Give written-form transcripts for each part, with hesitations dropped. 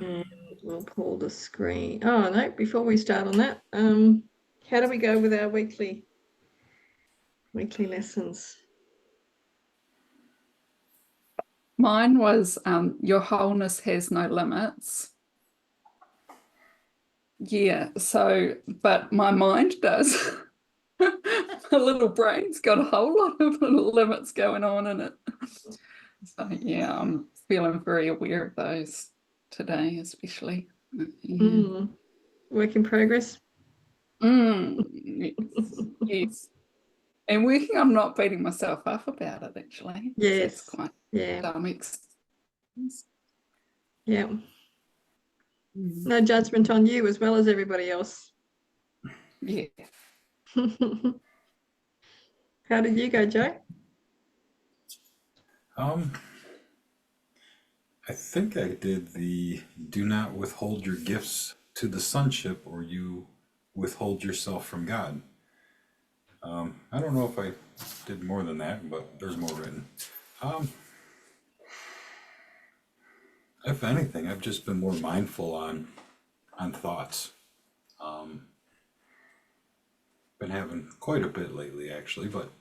And we'll pull the screen. Oh, no, before we start on that, how do we go with our weekly lessons? Mine was Your Wholeness Has No Limits. Yeah, so, but my mind does. My little brain's got a whole lot of little limits going on in it. So, yeah, I'm feeling very aware of those today, especially. Yeah. Work in progress. Yes, yes. And working on not beating myself up about it, actually. Yes. That's quite dumb. Yeah. No judgment on you as well as everybody else. Yeah. How did you go, Joe? I think I did the do not withhold your gifts to the sonship or you withhold yourself from God. I don't know if I did more than that, but there's more written. If anything, I've just been more mindful on thoughts. Been having quite a bit lately, actually, but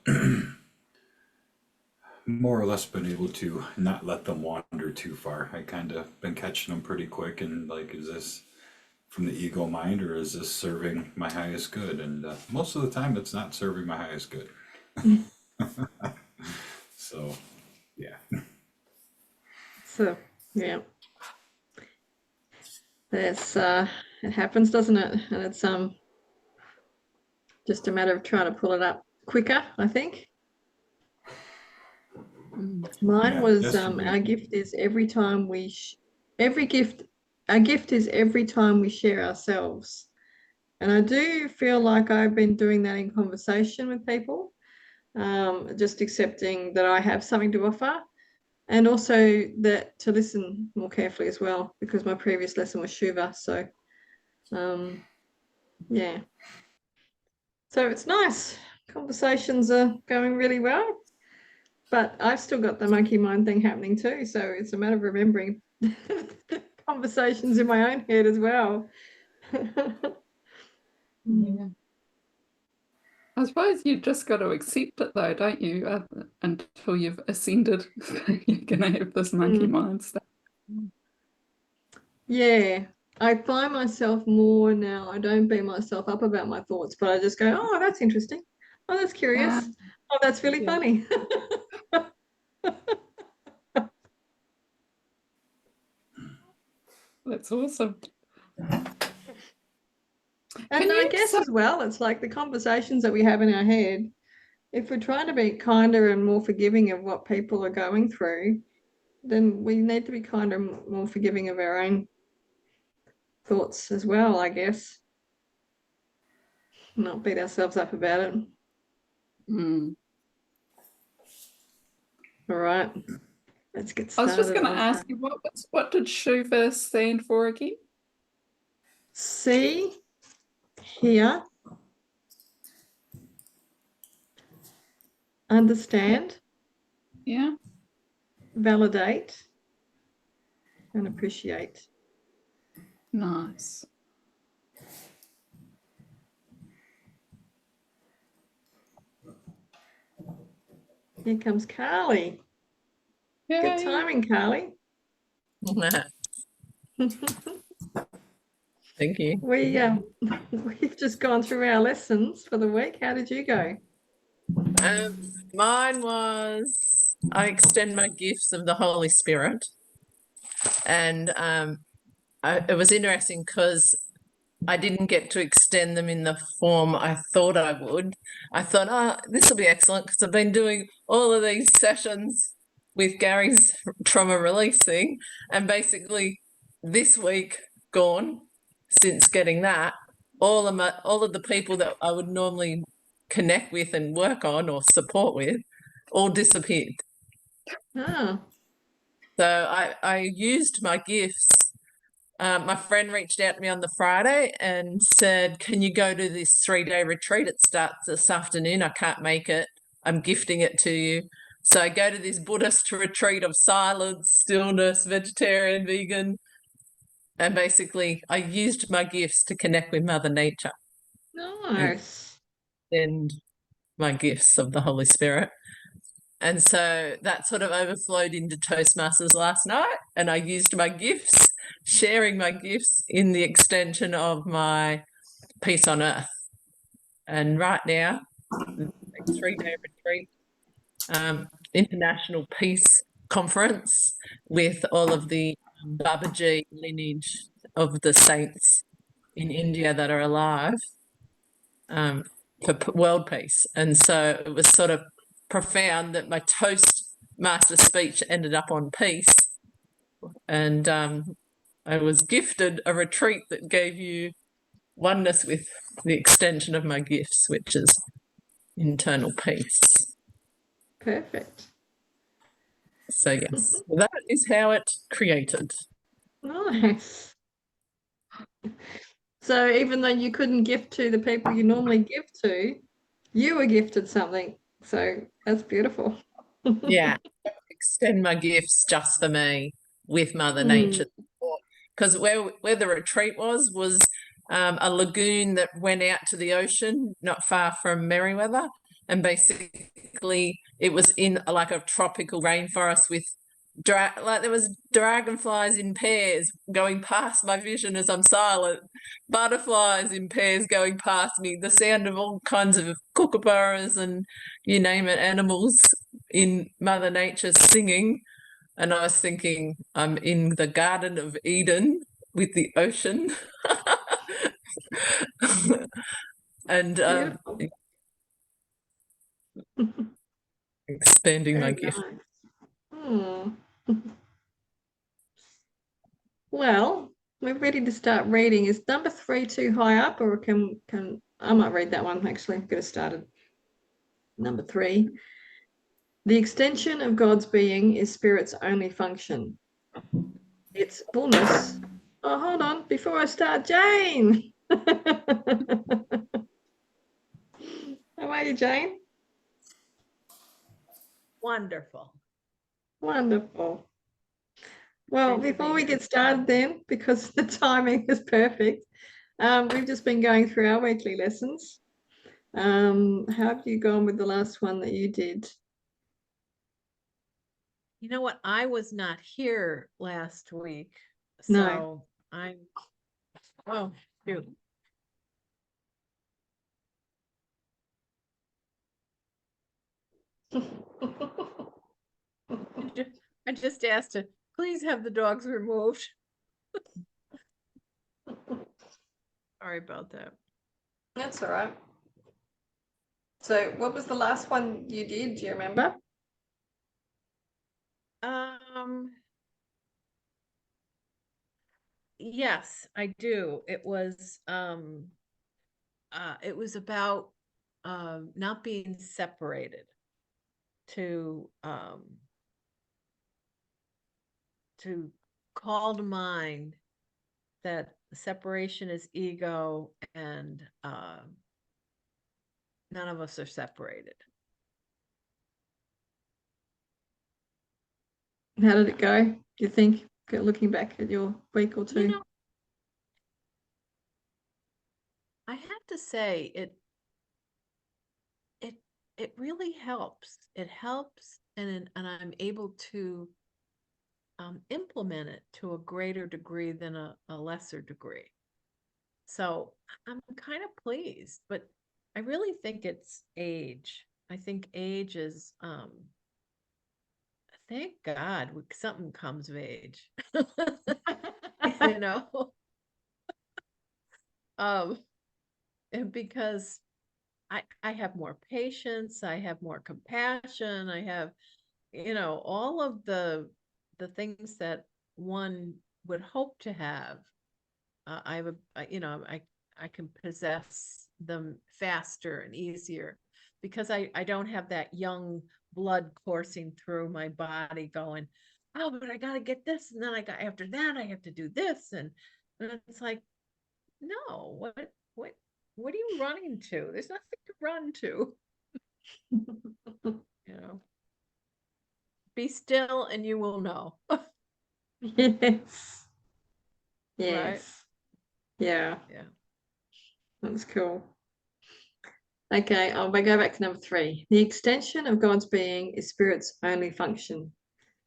more or less been able to not let them wander too far. I kind of been catching them pretty quick and like, is this from the ego mind or is this serving my highest good? And most of the time it's not serving my highest good. So, yeah. So, yeah. That's it happens, doesn't it? And it's just a matter of trying to pull it up quicker, I think. Mine was our gift is every time we our gift is every time we share ourselves. And I do feel like I've been doing that in conversation with people, just accepting that I have something to offer, and also that to listen more carefully as well, because my previous lesson was Shuva. So, yeah. So it's nice. Conversations are going really well, but I've still got the monkey mind thing happening too. So it's a matter of remembering conversations in my own head as well. Yeah. I suppose you just got to accept it though, don't you? Until you've ascended, you're going to have this monkey mind stuff. Yeah, I find myself more now. I don't beat myself up about my thoughts, but I just go, oh, that's interesting. Oh, that's curious. Oh, that's really funny. That's awesome. And I guess as well, it's like the conversations that we have in our head, if we're trying to be kinder and more forgiving of what people are going through, then we need to be kinder and more forgiving of our own thoughts as well, I guess. Not beat ourselves up about it. All right, let's get started. I was just going to ask you, what did Shuva stand for again? See, hear, understand, yeah, validate, and appreciate. Nice. Here comes Carly. Yay. Good timing, Carly. Thank you. We've just gone through our lessons for the week. How did you go? Mine was I extend my gifts of the Holy Spirit, and it was interesting because I didn't get to extend them in the form I thought I would. I thought, oh, this will be excellent because I've been doing all of these sessions with Gary's trauma release thing, and basically this week gone since getting that, all of the people that I would normally connect with and work on or support with all disappeared. Oh. So I used my gifts. My friend reached out to me on the Friday and said, can you go to this 3-day retreat? It starts this afternoon. I can't make it. I'm gifting it to you. So I go to this Buddhist retreat of silence, stillness, vegetarian, vegan, And basically, I used my gifts to connect with Mother Nature Nice. and my gifts of the Holy Spirit. And so that sort of overflowed into Toastmasters last night. And I used my gifts, sharing my gifts in the extension of my Peace on Earth. And right now, 3-day retreat, international peace conference with all of the Babaji lineage of the saints in India that are alive, for world peace. And so it was sort of profound that my Toastmaster speech ended up on peace. And I was gifted a retreat that gave you oneness with the extension of my gifts, which is internal peace. Perfect. So yes, that is how it created. Nice. So even though you couldn't gift to the people you normally give to, you were gifted something. So that's beautiful. Yeah, extend my gifts just for me with Mother Nature. Because where the retreat was a lagoon that went out to the ocean, not far from Merriweather. And basically it was in like a tropical rainforest with like there was dragonflies in pairs going past my vision as I'm silent, butterflies in pairs going past me, the sound of all kinds of kookaburras and you name it, animals in Mother Nature singing. And I was thinking, I'm in the Garden of Eden with the ocean. And Beautiful. expanding my Very gift. nice. Well, we're ready to start reading. Is number 3 too high up, or can I might read that one actually. Get us started. Number 3. The extension of God's being is spirit's only function. Its fullness. Oh, hold on. Before I start, Jane. How are you, Jane? Wonderful. Wonderful. Well, Thank you, before we baby. get started then, because the timing is perfect, we've just been going through our weekly lessons. How have you gone with the last one that you did? You know what? I was not here last week, No. so oh, shoot. I just asked to please have the dogs removed. Sorry about that. That's all right. So what was the last one you did? Do you remember? Yes, I do. It was about not being separated, to call to mind that separation is ego, and none of us are separated. How did it go, do you think, looking back at your week or two? You know, I have to say it really helps. It helps, and I'm able to implement it to a greater degree than a lesser degree. So I'm kind of pleased, but I really think it's age. I think age is thank God something comes of age. You know. And because I have more patience, I have more compassion, I have, all of the things that one would hope to have. I have I can possess them faster and easier because I don't have that young blood coursing through my body going, oh, but I got to get this, and then after that I have to do this, and it's like, no, what are you running to? There's nothing to run to. Be still and you will know. Yes. Yes. Yeah, Yeah. that's cool. Okay, I'll go back to number 3. The extension of God's being is spirit's only function.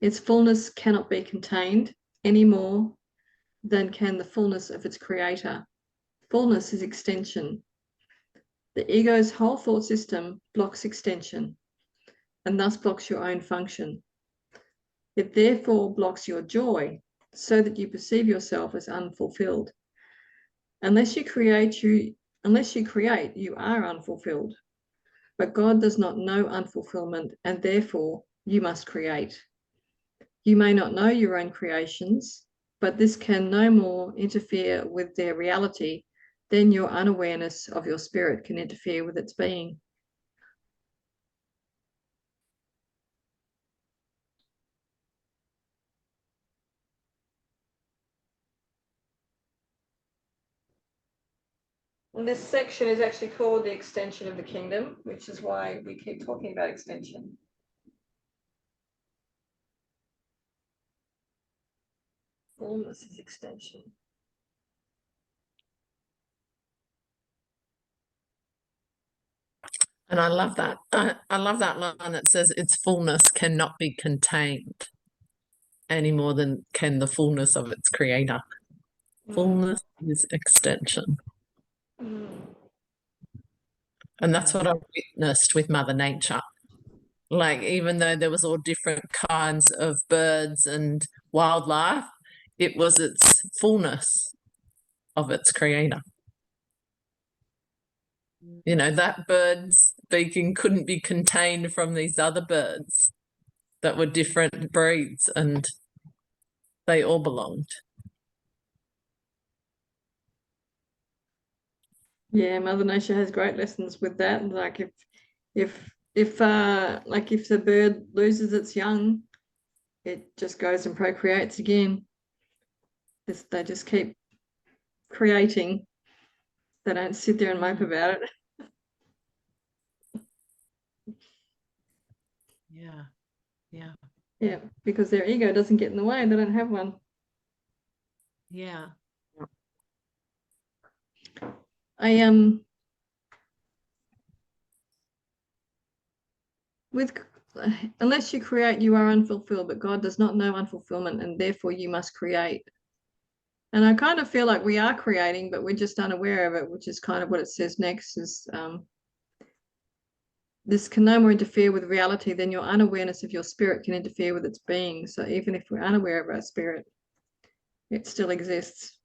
Its fullness cannot be contained any more than can the fullness of its creator. Fullness is extension. The ego's whole thought system blocks extension and thus blocks your own function. It therefore blocks your joy so that you perceive yourself as unfulfilled. Unless you create, you are unfulfilled. But God does not know unfulfillment, and therefore you must create. You may not know your own creations, but this can no more interfere with their reality than your unawareness of your spirit can interfere with its being. And this section is actually called the extension of the kingdom, which is why we keep talking about extension. Fullness is extension. And I love that. I love that line that says its fullness cannot be contained any more than can the fullness of its creator. Fullness is extension. And that's Yeah. what I witnessed with Mother Nature. Like, even though there was all different kinds of birds and wildlife, it was its fullness of its creator. You know, that bird speaking couldn't be contained from these other birds that were different breeds, and they all belonged. Yeah, Mother Nature has great lessons with that. Like if the bird loses its young, it just goes and procreates again. They just keep creating. They don't sit there and mope about it. Yeah. Yeah. Yeah, because their ego doesn't get in the way. They don't have one. Yeah. With unless you create, you are unfulfilled, but God does not know unfulfillment, and therefore you must create. And I kind of feel like we are creating, but we're just unaware of it, which is kind of what it says next is this can no more interfere with reality than your unawareness of your spirit can interfere with its being. So even if we're unaware of our spirit, it still exists.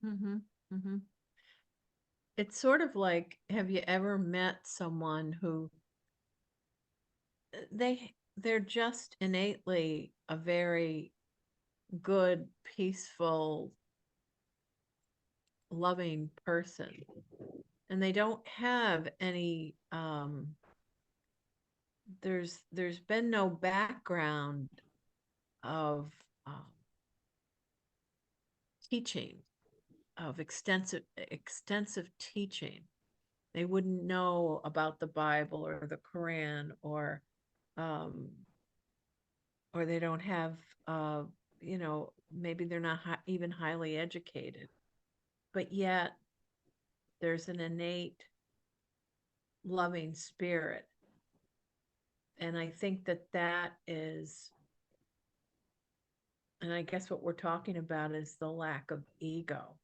Mm-hmm. Mm-hmm. It's sort of like, have you ever met someone who they're just innately a very good, peaceful, loving person, and they don't have any there's been no background of teaching, of extensive teaching. They wouldn't know about the Bible or the Quran, or they don't have maybe they're not even highly educated, but yet there's an innate loving spirit. And I think that is, and I guess what we're talking about is the lack of ego.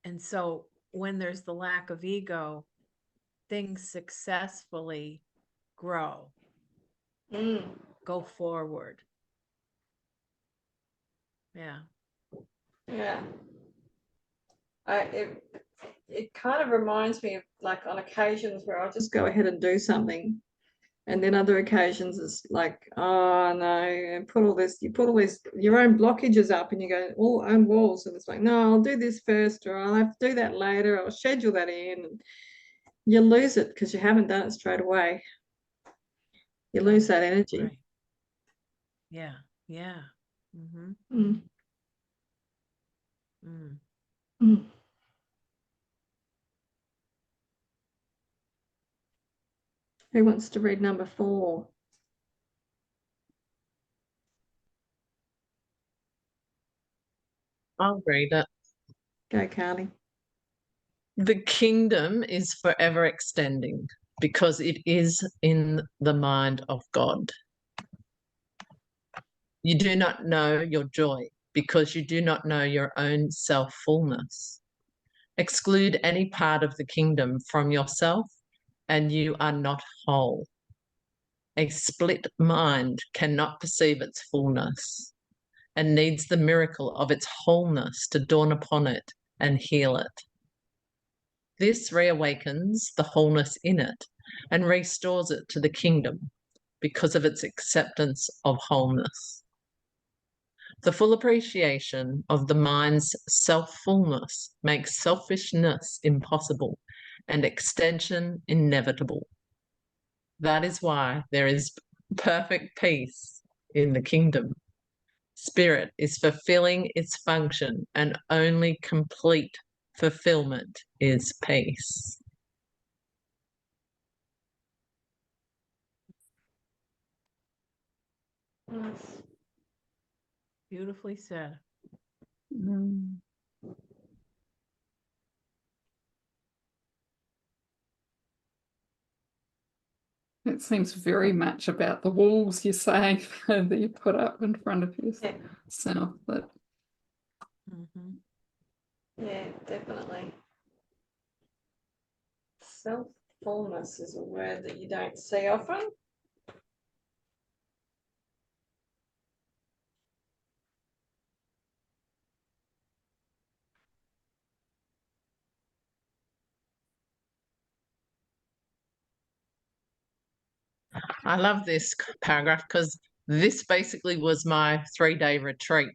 And so when there's the lack of ego, things successfully grow, go forward. Yeah. Yeah. It kind of reminds me of like on occasions where I'll just go ahead and do something. And then other occasions it's like, oh no, and you put all these your own blockages up and you go all own walls. And it's like, no, I'll do this first, or I'll have to do that later, I'll schedule that in. And you lose it because you haven't done it straight away. You lose that energy. Right. Yeah. Yeah. Mm-hmm. Mm. Mm. Mm. Who wants to read number 4? I'll read it. Go, Carly. The kingdom is forever extending because it is in the mind of God. You do not know your joy because you do not know your own self-fullness. Exclude any part of the kingdom from yourself and you are not whole. A split mind cannot perceive its fullness and needs the miracle of its wholeness to dawn upon it and heal it. This reawakens the wholeness in it and restores it to the kingdom because of its acceptance of wholeness. The full appreciation of the mind's self-fullness makes selfishness impossible and extension inevitable. That is why there is perfect peace in the kingdom. Spirit is fulfilling its function, and only complete fulfillment is peace. Nice. Beautifully said. Mm. It seems very much about the walls you're saying that you put up in front of yourself. That Mhm. Yeah, definitely. Self-fullness is a word that you don't see often. I love this paragraph because this basically was my 3-day retreat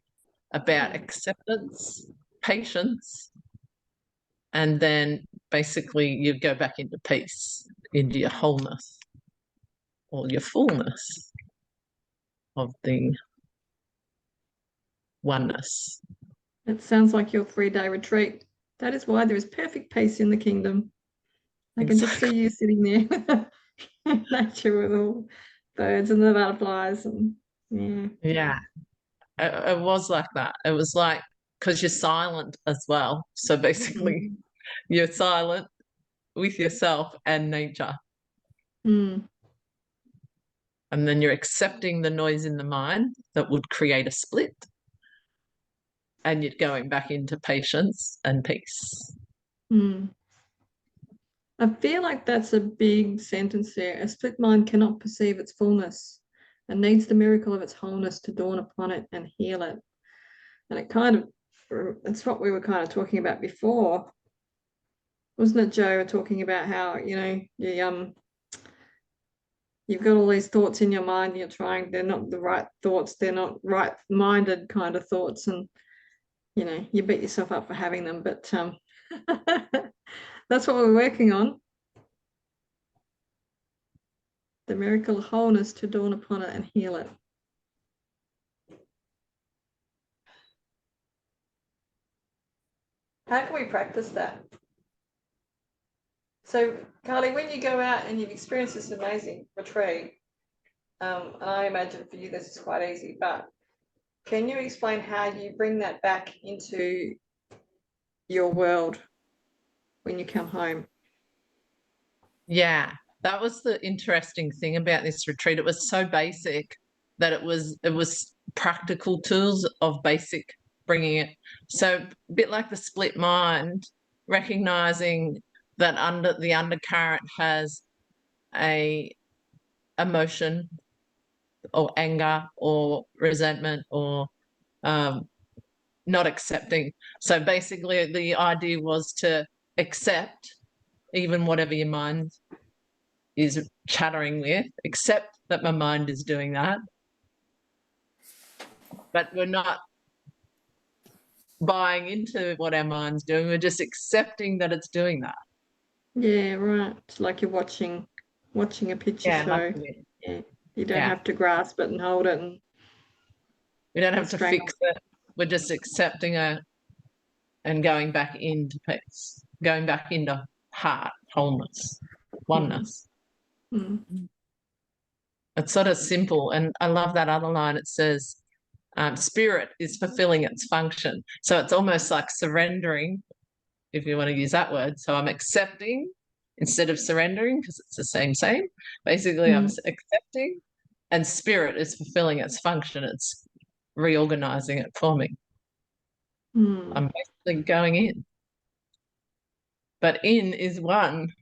about acceptance, patience, and then basically you go back into peace, into your wholeness or your fullness of the oneness. It sounds like your 3-day retreat. That is why there is perfect peace in the kingdom. I can just see you sitting there in nature with all birds and the butterflies and yeah. Yeah, it was like that. It was like, because you're silent as well. So basically, you're silent with yourself and nature. Mm. And then you're accepting the noise in the mind that would create a split. And you're going back into patience and peace. Mm. I feel like that's a big sentence there. A split mind cannot perceive its fullness and needs the miracle of its wholeness to dawn upon it and heal it. And it kind of, it's what we were kind of talking about before. Wasn't it, Joe, talking about how, you've got all these thoughts in your mind, they're not the right thoughts, they're not right-minded kind of thoughts, and you beat yourself up for having them, but that's what we're working on. The miracle of wholeness to dawn upon it and heal it. How can we practice that? So, Carly, when you go out and you've experienced this amazing retreat, and I imagine for you this is quite easy, but can you explain how you bring that back into your world when you come home? Yeah, that was the interesting thing about this retreat. It was so basic that it was practical tools of basic bringing it. So a bit like the split mind, recognizing that under the undercurrent has a emotion or anger or resentment or not accepting. So basically the idea was to accept even whatever your mind is chattering with, accept that my mind is doing that. But we're not buying into what our mind's doing. We're just accepting that it's doing that. Yeah, right. It's like you're watching a picture show. Yeah. You don't have to grasp it and hold it. And we don't have to fix it. We're just accepting it and going back into peace, going back into heart, wholeness, oneness. Mm. It's sort of simple. And I love that other line. It says, spirit is fulfilling its function. So it's almost like surrendering, if you want to use that word. So I'm accepting instead of surrendering, because it's the same. Basically, I'm accepting, and spirit is fulfilling its function. It's reorganizing it for me. I'm basically going in. But in is one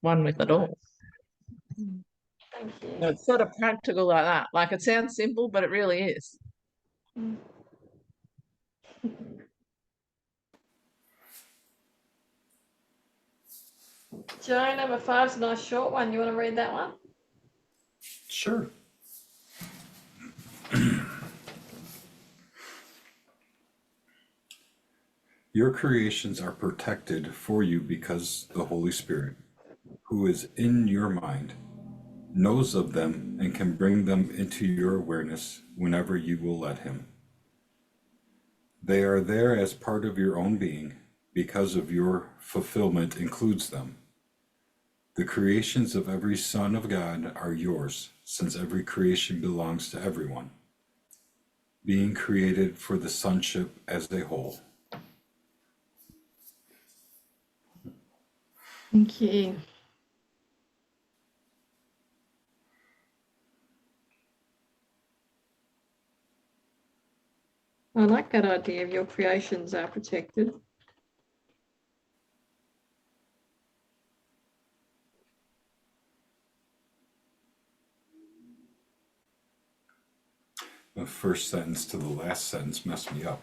with it all. Thank you. So it's sort of practical like that. Like, it sounds simple, but it really is. Joe, number 5's a nice short one. You want to read that one? Sure. Your creations are protected for you because the Holy Spirit, who is in your mind, knows of them and can bring them into your awareness whenever you will let him. They are there as part of your own being because of your fulfillment includes them. The creations of every son of God are yours, since every creation belongs to everyone, being created for the sonship as a whole. Thank you. I like that idea of your creations are protected. The first sentence to the last sentence messed me up.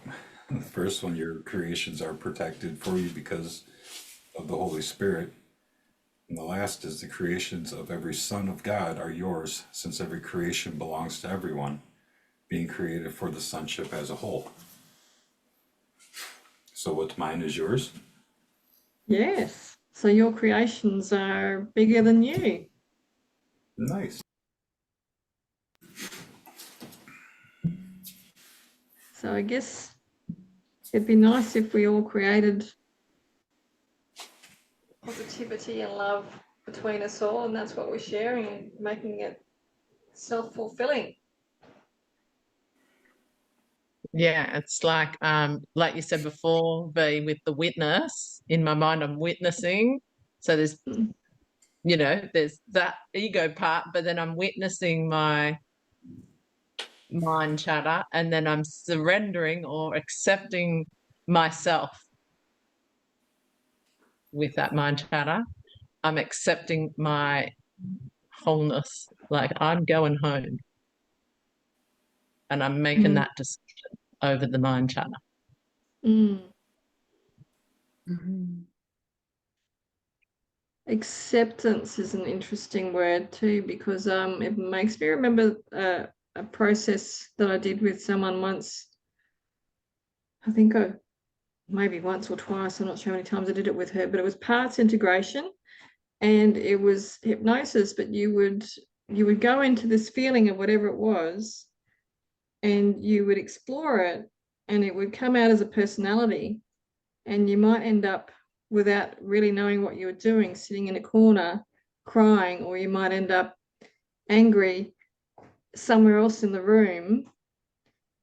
The first one, your creations are protected for you because of the Holy Spirit. And the last is the creations of every son of God are yours, since every creation belongs to everyone, being created for the sonship as a whole. So what's mine is yours? Yes. So your creations are bigger than you. Nice. So I guess it'd be nice if we all created positivity and love between us all, and that's what we're sharing and making it self-fulfilling. Yeah, it's like you said before, V, with the witness. In my mind, I'm witnessing. So there's, there's that ego part, but then I'm witnessing my mind chatter, and then I'm surrendering or accepting myself with that mind chatter. I'm accepting my wholeness. Like, I'm going home, and I'm making that decision over the mind chatter. Acceptance is an interesting word too, because it makes me remember a process that I did with someone once. I think maybe once or twice, I'm not sure how many times I did it with her, but it was parts integration and it was hypnosis, but you would go into this feeling of whatever it was and you would explore it and it would come out as a personality, and you might end up, without really knowing what you were doing, sitting in a corner crying, or you might end up angry somewhere else in the room.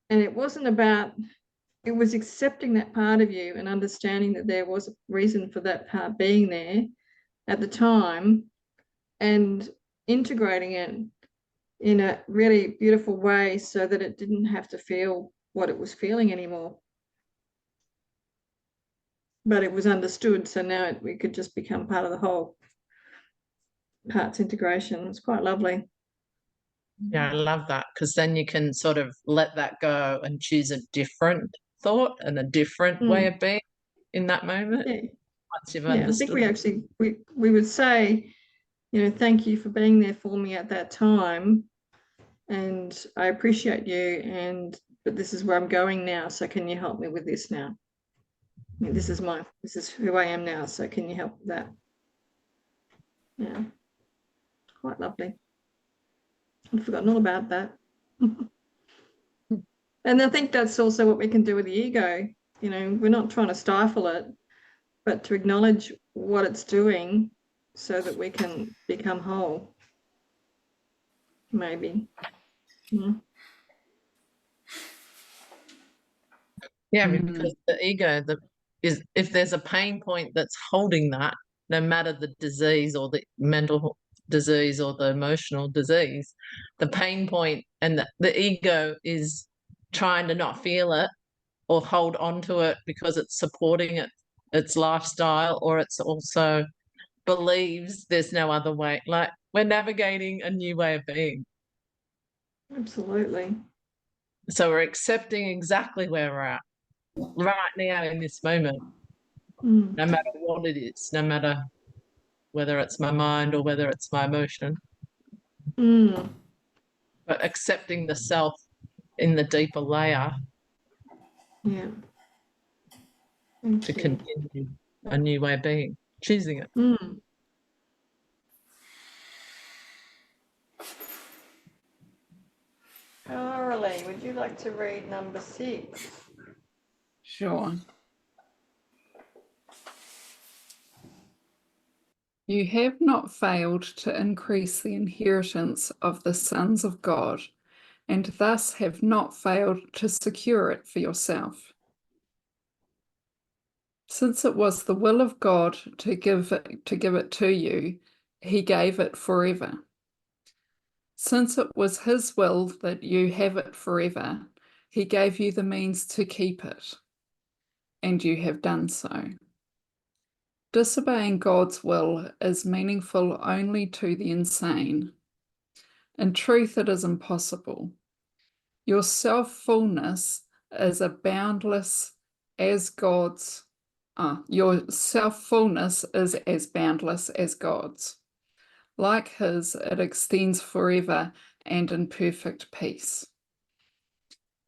And it wasn't about, it was accepting that part of you and understanding that there was a reason for that part being there at the time and integrating it in a really beautiful way so that it didn't have to feel what it was feeling anymore. But it was understood, so now we could just become part of the whole. Parts integration. It's quite lovely. Yeah, I love that, because then you can sort of let that go and choose a different thought and a different way of being in that moment. Yeah. Once you've I think we actually we would say, thank you for being there for me at that time, and I appreciate you, but this is where I'm going now, so can you help me with this now? This is who I am now, so can you help with that? Yeah, quite lovely. I'd forgotten all about that. And I think that's also what we can do with the ego. We're not trying to stifle it, but to acknowledge what it's doing so that we can become whole. maybe. Yeah. Yeah, Mm. because the ego is if there's a pain point that's holding that, no matter the disease or the mental disease or the emotional disease, the pain point and the ego is trying to not feel it or hold on to it because it's supporting its lifestyle, or it's also believes there's no other way. Like we're navigating a new way of being. Absolutely. So we're accepting exactly where we're at right now in this moment, Mm. no matter what it is, no matter whether it's my mind or whether it's my emotion, Mm. but accepting the self in the deeper layer Yeah. Thank to you. continue a new way of being, choosing it. Mm. Carolee, would you like to read number 6? Sure. You have not failed to increase the inheritance of the sons of God, and thus have not failed to secure it for yourself. Since it was the will of God to give it to you, he gave it forever. Since it was his will that you have it forever, he gave you the means to keep it, and you have done so. Disobeying God's will is meaningful only to the insane. In truth, it is impossible. Your self-fullness is as boundless as God's. Your self-fullness is as boundless as God's. Like his, it extends forever and in perfect peace.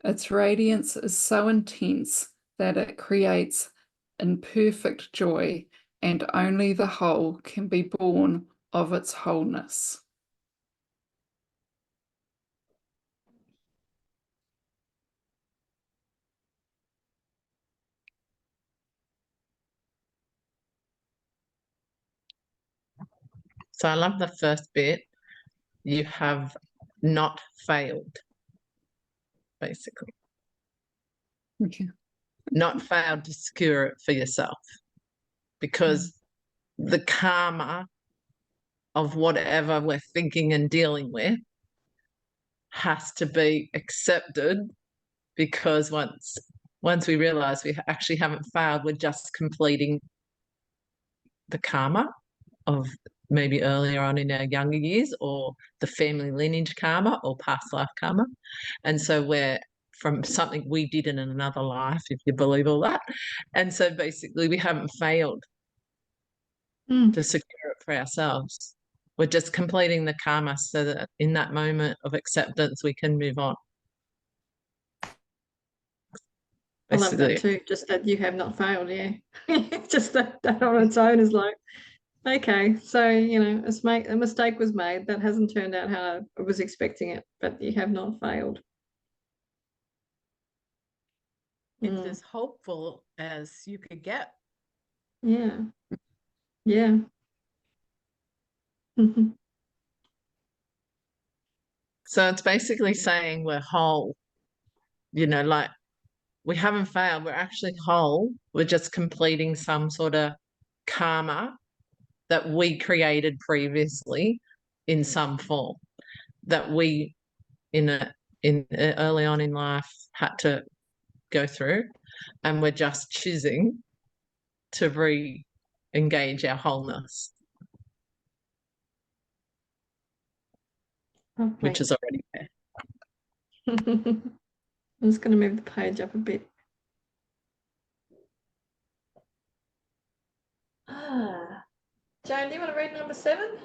Its radiance is so intense that it creates imperfect joy, and only the whole can be born of its wholeness. So I love the first bit. You have not failed, basically. Okay. Not failed to secure it for yourself, because the karma of whatever we're thinking and dealing with has to be accepted, because once we realize we actually haven't failed, we're just completing the karma of maybe earlier on in our younger years, or the family lineage karma or past life karma. And so we're from something we did in another life, if you believe all that. And so basically we haven't failed Mm. to secure it for ourselves. We're just completing the karma so that in that moment of acceptance, we can move on. I love that Basically, too, just that you have not failed, yeah. Just that on its own is like, okay, so, you know, a mistake was made that hasn't turned out how I was expecting it, but you have not failed. It's Mm. as hopeful as you could get. Yeah. Yeah. Mhm. so it's basically saying we're whole, like we haven't failed, we're actually whole. We're just completing some sort of karma that we created previously in some form, that we early on in life had to go through, and we're just choosing to re-engage our wholeness, which Lovely. is already there. I'm just going to move the page up a bit. Joan, do you want to read number 7?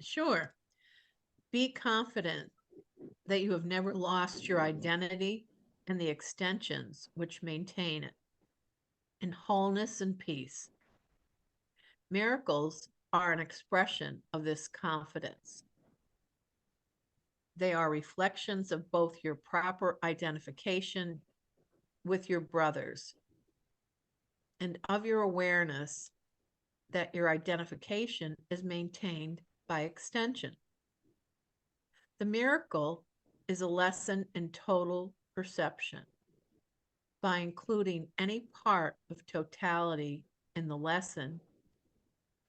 Sure. Be confident that you have never lost your identity and the extensions which maintain it in wholeness and peace. Miracles are an expression of this confidence. They are reflections of both your proper identification with your brothers and of your awareness that your identification is maintained by extension. The miracle is a lesson in total perception. By including any part of totality in the lesson,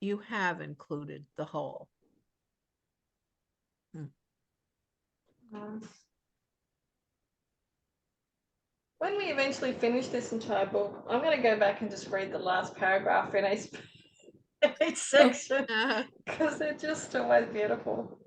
you have included the whole. Nice. When we eventually finish this entire book, I'm going to go back and just read the last paragraph in each section because they're just always beautiful.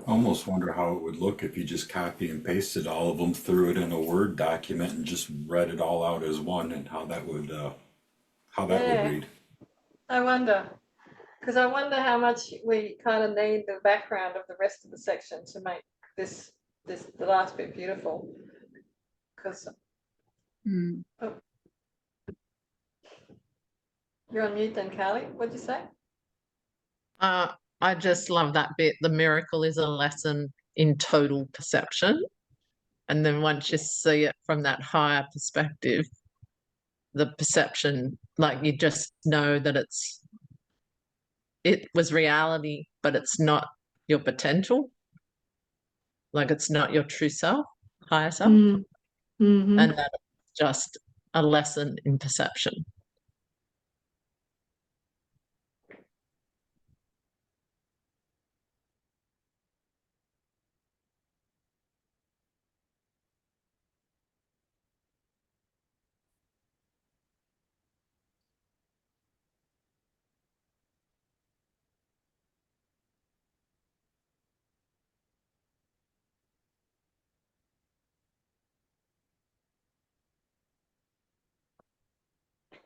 Almost wonder how it would look if you just copy and pasted all of them, threw it in a Word document, and just read it all out as one, and how that would Yeah. read. I wonder, because I wonder how much we kind of need the background of the rest of the section to make this the last bit beautiful. Because you're on mute then, Carly. What'd you say? I just love that bit. The miracle is a lesson in total perception. And then once you see it from that higher perspective, the perception, like you just know that it was reality, but it's not your potential. Like it's not your true self, higher self. Mm-hmm. And that it's just a lesson in perception.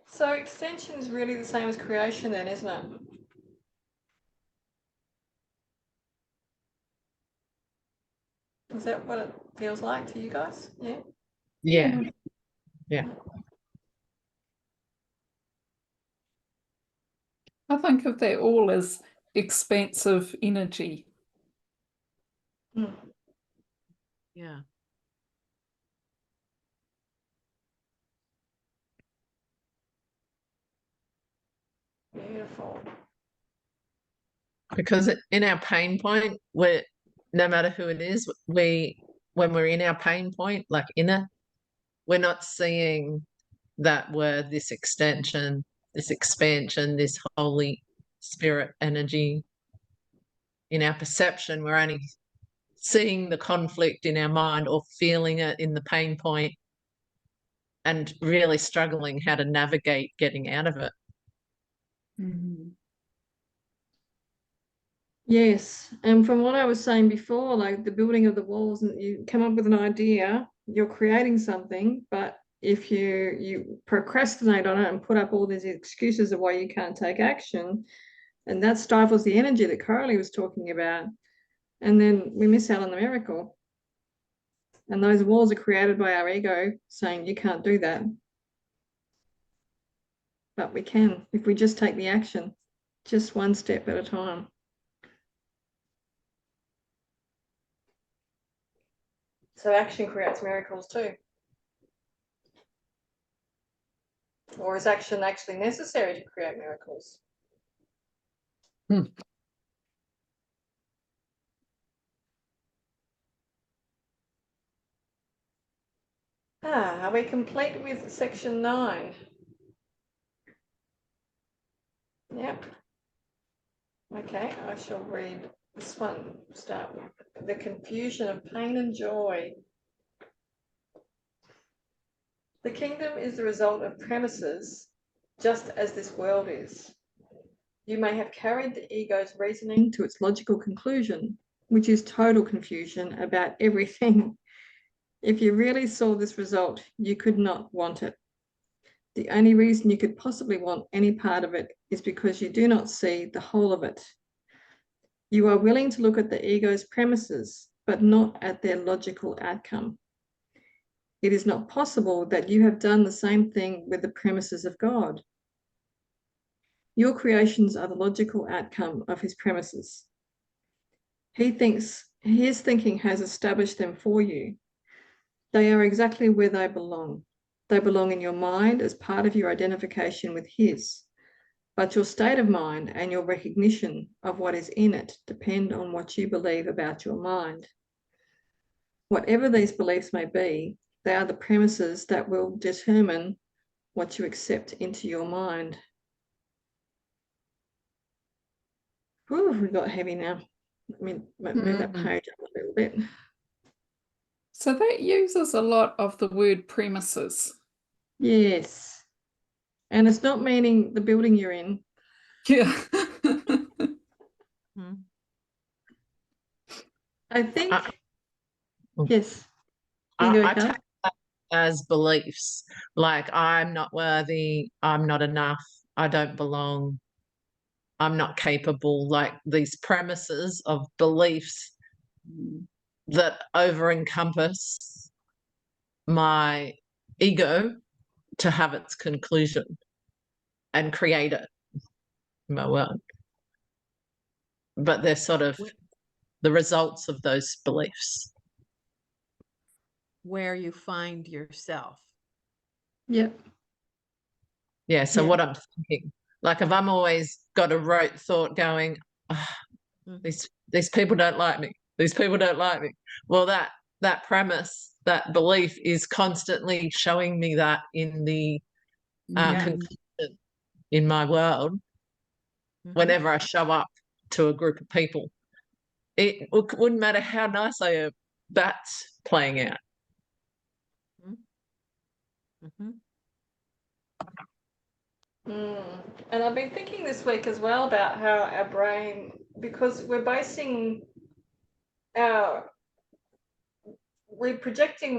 So extension is really the same as creation then, isn't it? Is that what it feels like to you guys? Yeah. Yeah. Yeah. I think of that all as expansive energy. Yeah. Beautiful. Because in our pain point, no matter who it is, when we're in our pain point, like inner, we're not seeing that we're this extension, this expansion, this Holy Spirit energy. In our perception, we're only seeing the conflict in our mind or feeling it in the pain point and really struggling how to navigate getting out of it. Yes, and from what I was saying before, like the building of the walls, and you come up with an idea, you're creating something, but if you procrastinate on it and put up all these excuses of why you can't take action, and that stifles the energy that Carly was talking about, and then we miss out on the miracle. And those walls are created by our ego saying you can't do that. But we can if we just take the action, just one step at a time. So action creates miracles too. Or is action actually necessary to create miracles? Are we complete with section 9? Yep. Okay, I shall read this one. Start with the confusion of pain and joy. The kingdom is the result of premises, just as this world is. You may have carried the ego's reasoning to its logical conclusion, which is total confusion about everything. If you really saw this result, you could not want it. The only reason you could possibly want any part of it is because you do not see the whole of it. You are willing to look at the ego's premises, but not at their logical outcome. It is not possible that you have done the same thing with the premises of God. Your creations are the logical outcome of his premises. He thinks his thinking has established them for you. They are exactly where they belong. They belong in your mind as part of your identification with his. but your state of mind and your recognition of what is in it depend on what you believe about your mind. Whatever these beliefs may be, they are the premises that will determine what you accept into your mind. Whew, we got heavy now. Let me move that page up a little bit. So that uses a lot of the word premises. Yes. And it's not meaning the building you're in. Yeah. I think, oh. yes. You go, I Kat. take that as beliefs, like I'm not worthy, I'm not enough, I don't belong, I'm not capable, like these premises of beliefs that over encompass my ego to have its conclusion and create it in my world. But they're sort of the results of those beliefs. Where you find yourself. Yep. Yeah, so Yeah. what I'm thinking, like if I'm always got a rote thought going, oh, these people don't like me, these people don't like me. Well, that premise, that belief is constantly showing me that in the conclusion in my world whenever I show up to a group of people. It wouldn't matter how nice I am, that's playing out. And I've been thinking this week as well about how our brain, because we're projecting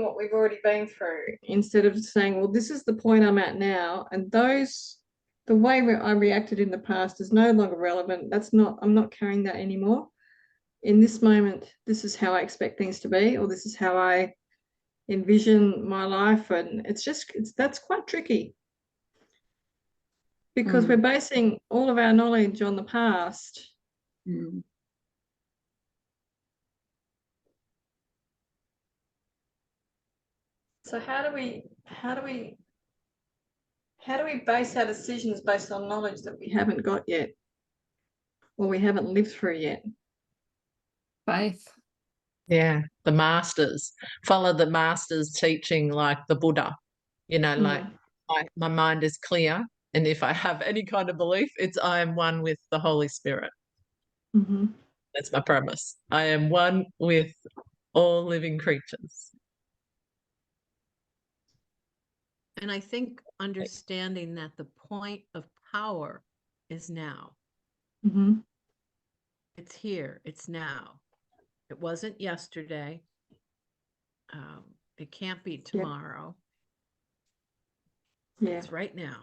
what we've already been through instead of saying, well, this is the point I'm at now, and the way I reacted in the past is no longer relevant. I'm not carrying that anymore. In this moment, this is how I expect things to be, or this is how I envision my life, and that's quite tricky because we're basing all of our knowledge on the past. So how do we base our decisions based on knowledge that we haven't got yet, or we haven't lived through yet? Faith. Yeah, the masters. Follow the masters teaching, like the Buddha, like my mind is clear, and if I have any kind of belief, it's I am one with the Holy Spirit. That's my premise. I am one with all living creatures. And I think understanding that the point of power is now. It's here, it's now. It wasn't yesterday. It can't be tomorrow. Yeah. It's right now.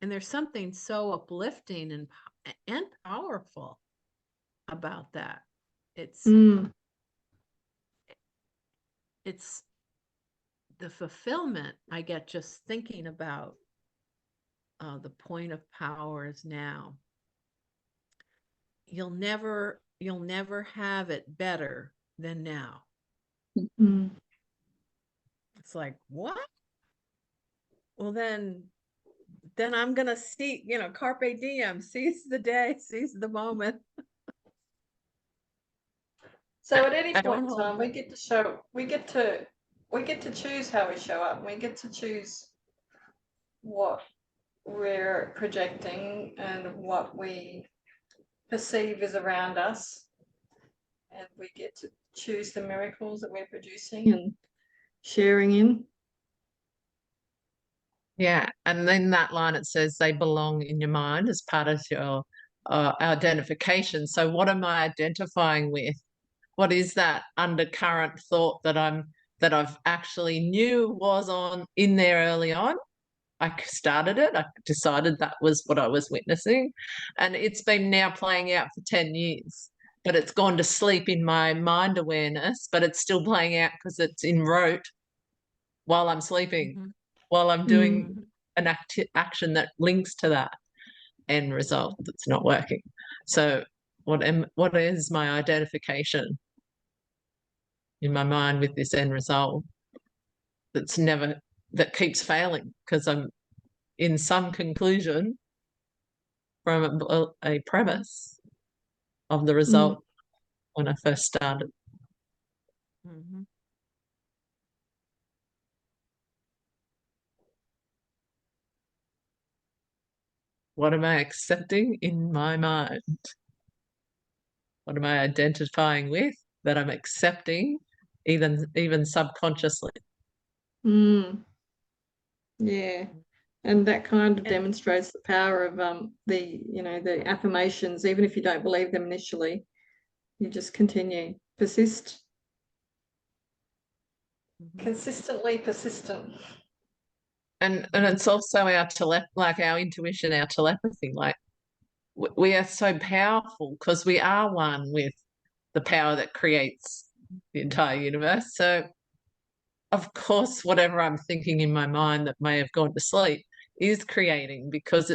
And there's something so uplifting and powerful about that. It's the fulfillment I get just thinking about the point of power is now. You'll never have it better than now. It's like, what? Well, then I'm gonna see, carpe diem, seize the day, seize the moment. So at any point in time, we get to choose how we show up. We get to choose what we're projecting and what we perceive is around us, and we get to choose the miracles that we're producing and sharing in. Yeah, and then that line, it says they belong in your mind as part of your identification. So what am I identifying with? What is that undercurrent thought that I've actually knew was in there early on? I started it. I decided that was what I was witnessing, and it's been now playing out for 10 years. But it's gone to sleep in my mind awareness, but it's still playing out because it's in rote while I'm sleeping, while I'm doing an action that links to that end result that's not working. So what is my identification in my mind with this end result that keeps failing because I'm in some conclusion from a premise of the result when I first started. Mhm. What am I accepting in my mind? What am I identifying with that I'm accepting, even subconsciously? Mm, yeah. And that kind of And- demonstrates the power of the affirmations, even if you don't believe them initially, you just continue, persist, Mhm. consistently persistent. And it's also our like our intuition, our telepathy. Like we are so powerful because we are one with the power that creates the entire universe. So of course, whatever I'm thinking in my mind that may have gone to sleep is creating, because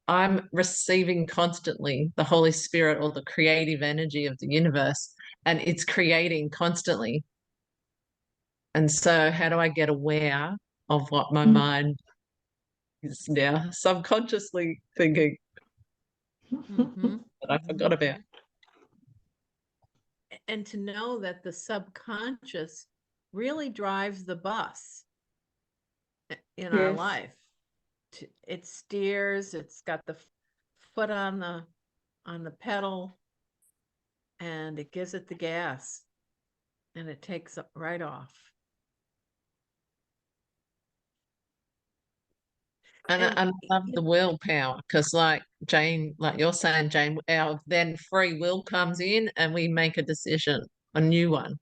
I'm receiving constantly the Holy Spirit or the creative energy of the universe, and it's creating constantly. And so, how do I get aware of what my mind is now subconsciously thinking Mhm. that I forgot about? And to know that the subconscious really drives the bus in our Yes. life. It steers, it's got the foot on the pedal, and it gives it the gas, and it takes it right off. And I love the willpower, because, like Jane, like you're saying, Jane, our then free will comes in and we make a decision, a new one,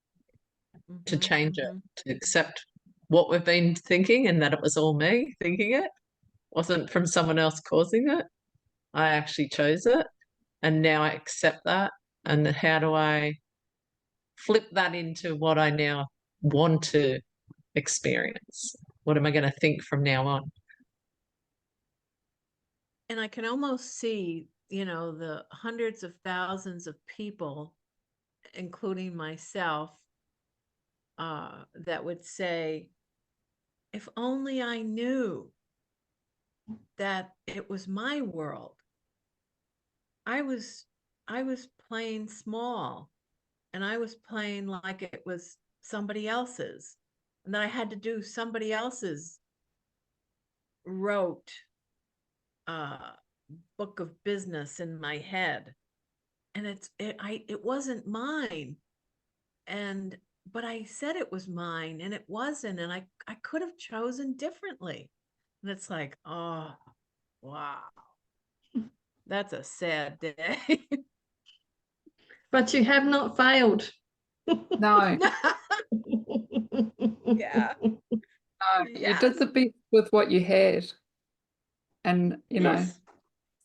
to Mhm, change it, mhm. to accept what we've been thinking and that it was all me thinking it, wasn't from someone else causing it. I actually chose it, and now I accept that. And how do I flip that into what I now want to experience? What am I going to think from now on? And I can almost see, the hundreds of thousands of people, including myself, that would say, if only I knew that it was my world. I was playing small, and I was playing like it was somebody else's, and that I had to do somebody else's wrote uh book of business in my head. And it wasn't mine. And but I said it was mine, and it wasn't, and I could have chosen differently. And it's like, oh, wow. That's a sad day. But you have not failed. No, Yeah. no, you did Yes. the best with what you had. And, Yes.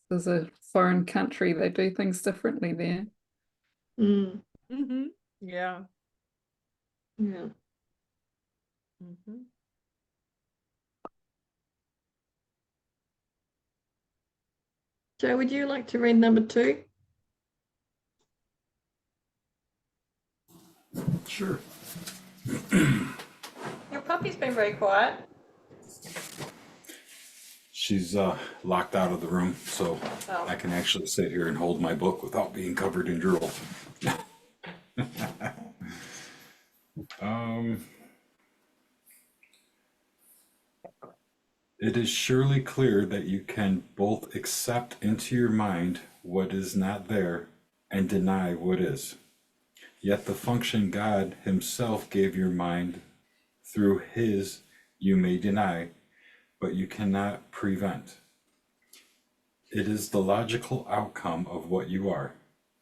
there's a foreign country, they do things differently there. Mm, Mm-hmm. Yeah. yeah. Mm-hmm. Joe, would you like to read number 2? Sure. Your puppy's been very quiet. She's locked out of the room, so Oh. I can actually sit here and hold my book without being covered in drool. um, it is surely clear that you can both accept into your mind what is not there and deny what is. Yet the function God Himself gave your mind through His you may deny, but you cannot prevent. It is the logical outcome of what you are.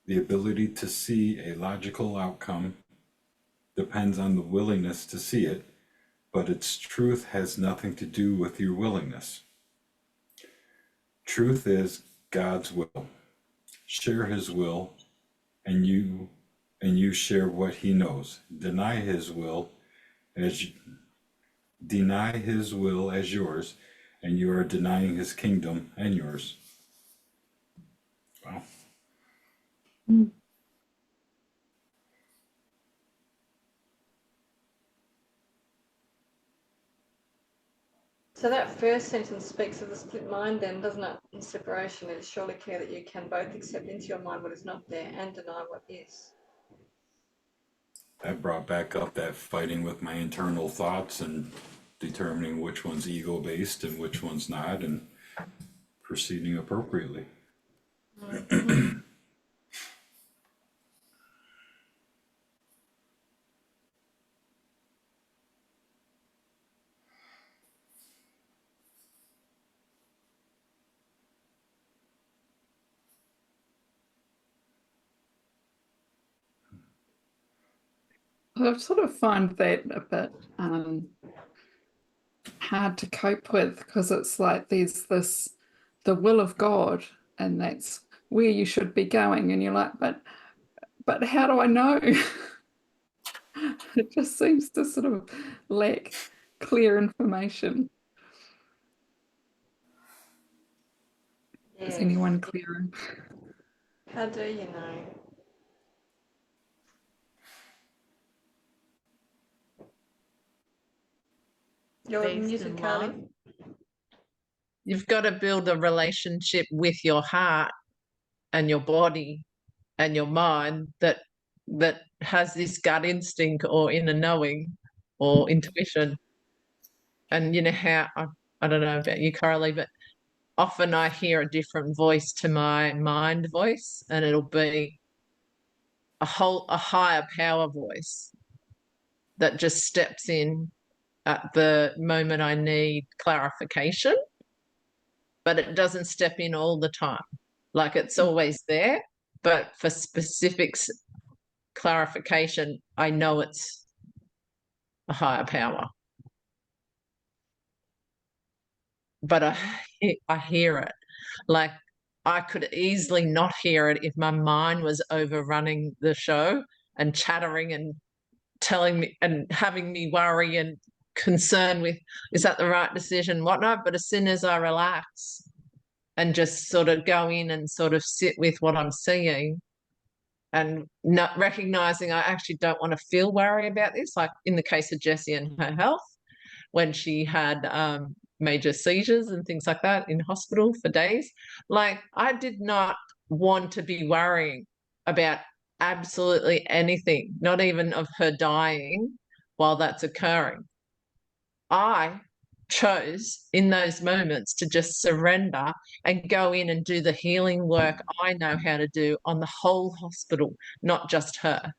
The ability to see a logical outcome depends on the willingness to see it, but its truth has nothing to do with your willingness. Truth is God's will. Share His will, and you share what He knows. As deny His will as yours, and you are denying His kingdom and yours. Wow. Mm. So that first sentence speaks of the split mind then, doesn't it? In separation, it is surely clear that you can both accept into your mind what is not there and deny what is. That brought back up that fighting with my internal thoughts and determining which one's ego based and which one's not, and proceeding appropriately. I sort of find that a bit hard to cope with, because it's like there's this, the will of God, and that's where you should be going, and you're like, but how do I know? It just seems to sort of lack clear information. Is Yes. anyone clearer? How do you know? You're Based muted, in Carly. love. You've got to build a relationship with your heart and your body and your mind that has this gut instinct or inner knowing or intuition. And you know how I don't know about you, Coralie, but often I hear a different voice to my mind voice, and it'll be a higher power voice that just steps in at the moment I need clarification, but it doesn't step in all the time. Like, it's always there, but for specifics clarification, I know it's a higher power. But I hear it. Like, I could easily not hear it if my mind was overrunning the show and chattering and telling me and having me worry and concern with, is that the right decision, whatnot. But as soon as I relax and just sort of go in and sort of sit with what I'm seeing and not recognizing I actually don't want to feel worry about this, like in the case of Jessie and her health, when she had major seizures and things like that in hospital for days. Like, I did not want to be worrying about absolutely anything, not even of her dying while that's occurring. I chose in those moments to just surrender and go in and do the healing work I know how to do on the whole hospital, not just her.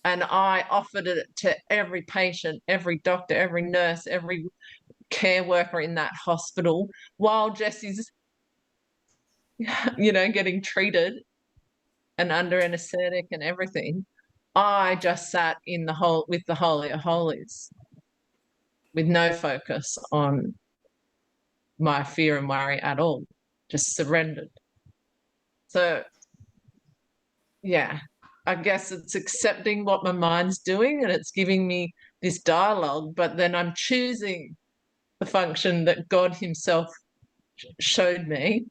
And I offered it to every patient, every doctor, every nurse, every care worker in that hospital while Jessie's, getting treated and under anesthetic and everything. I just sat in with the Holy of Holies with no focus on my fear and worry at all, just surrendered. So, yeah, I guess it's accepting what my mind's doing and it's giving me this dialogue, but then I'm choosing the function that God himself showed me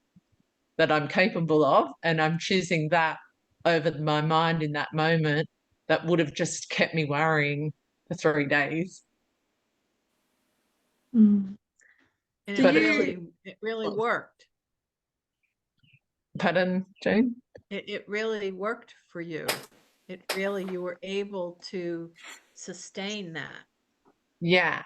that I'm capable of, and I'm choosing that over my mind in that moment that would have just kept me worrying for 3 days. Mm. And Do it you- really worked. Pardon, Jane? It really worked for you. You were able to sustain that. Yeah.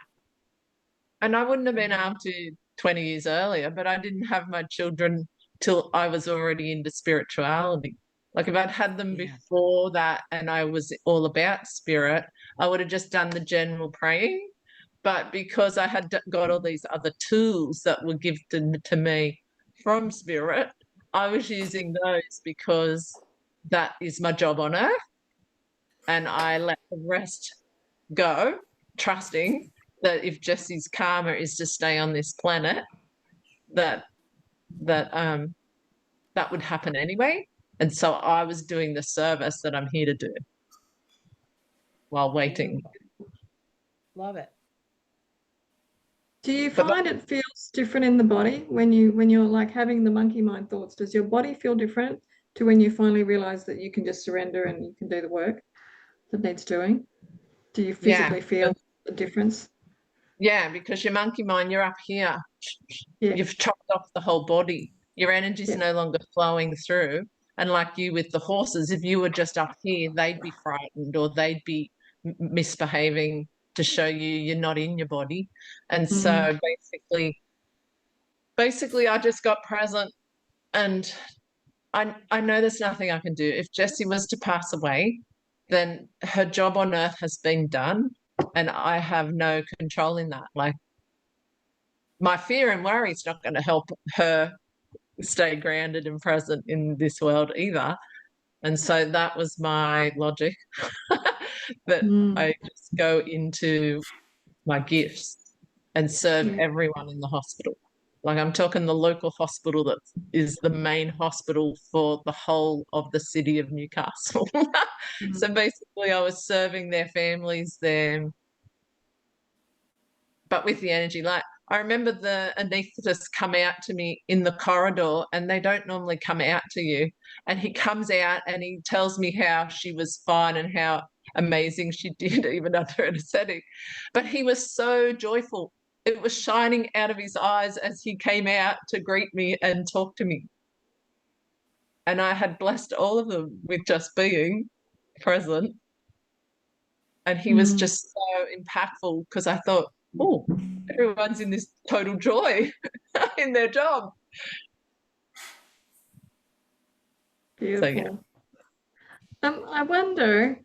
And I wouldn't have been able to 20 years earlier, but I didn't have my children till I was already into spirituality. Like, if I'd had them Yeah. before that and I was all about spirit, I would have just done the general praying. But because I had got all these other tools that were gifted to me from spirit, I was using those because that is my job on earth. And I let the rest go, trusting that if Jessie's karma is to stay on this planet, that would happen anyway. And so I was doing the service that I'm here to do while waiting. Love it. Do you But find it feels different in the body when you're like having the monkey mind thoughts? Does your body feel different to when you finally realize that you can just surrender and you can do the work that needs doing? Do you physically feel the difference? Yeah, because your monkey mind, you're up here. Yeah. You've chopped off the whole body. Your energy's Yeah. no longer flowing through. And like you with the horses, if you were just up here, they'd be frightened or they'd be misbehaving to show you you're not in your body. And so basically I just got present, and I know there's nothing I can do. If Jessie was to pass away, then her job on earth has been done, and I have no control in that. Like, my fear and worry is not going to help her stay grounded and present in this world either. And so that was my logic, that I just go into my gifts and serve everyone in the hospital. Like, I'm talking the local hospital that is the main hospital for the whole of the city of Newcastle. So basically I was serving their families there, but with the energy. Like, I remember the anaesthetist come out to me in the corridor, and they don't normally come out to you. And he comes out and he tells me how she was fine and how amazing she did even under anesthetic. But he was so joyful. It was shining out of his eyes as he came out to greet me and talk to me. And I had blessed all of them with just being present. And he was just so impactful, because I thought, oh, everyone's in this total joy in their job. Beautiful. So, yeah. I wonder,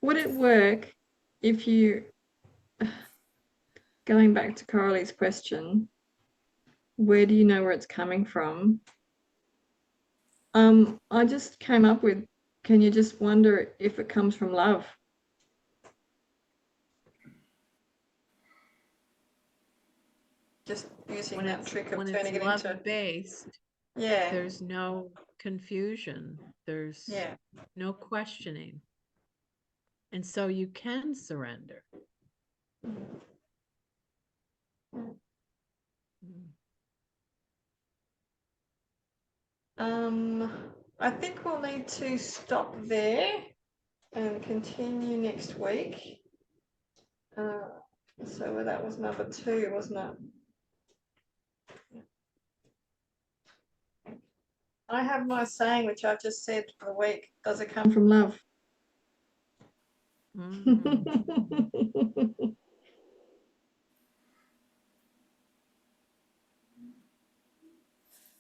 would it work if you, going back to Coralie's question, where do you know where it's coming from? I just came up with, can you just wonder if it comes from love? Just using that trick of when turning it's it love into, based, yeah, there's no confusion. There's yeah. no questioning. And so you can surrender. I think we'll need to stop there and continue next week. So that was number 2, wasn't it? I have my saying, which I've just said for the week. Does it come from love?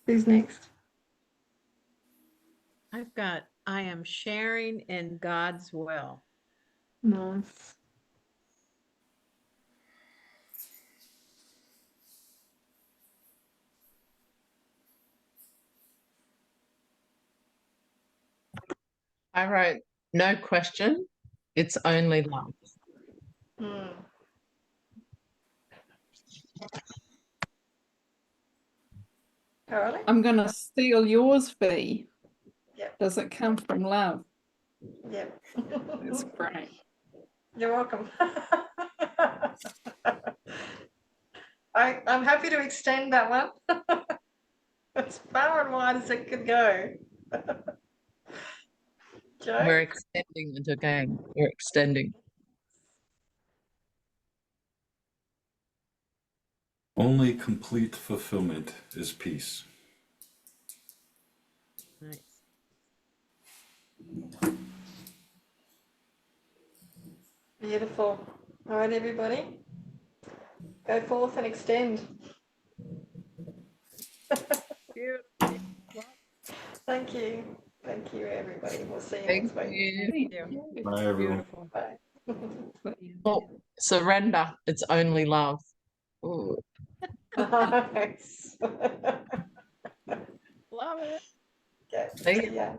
Who's next? I've got, I am sharing in God's will. Nice. I wrote, no question, it's only love. Caroline? I'm going to steal yours, Fee. Yep. Does it come from love? Yep. That's great. You're welcome. I'm happy to extend that one. As far and wide as it could go. Joe? We're extending it again. We're extending. Only complete fulfillment is peace. Nice. Beautiful. All right, everybody. Go forth and extend. Thank you. Thank you, everybody. We'll see you Thank next week. you. Bye, everyone. Bye. Oh, surrender, it's only love. Ooh. Nice. Love it. Okay. Thank See ya.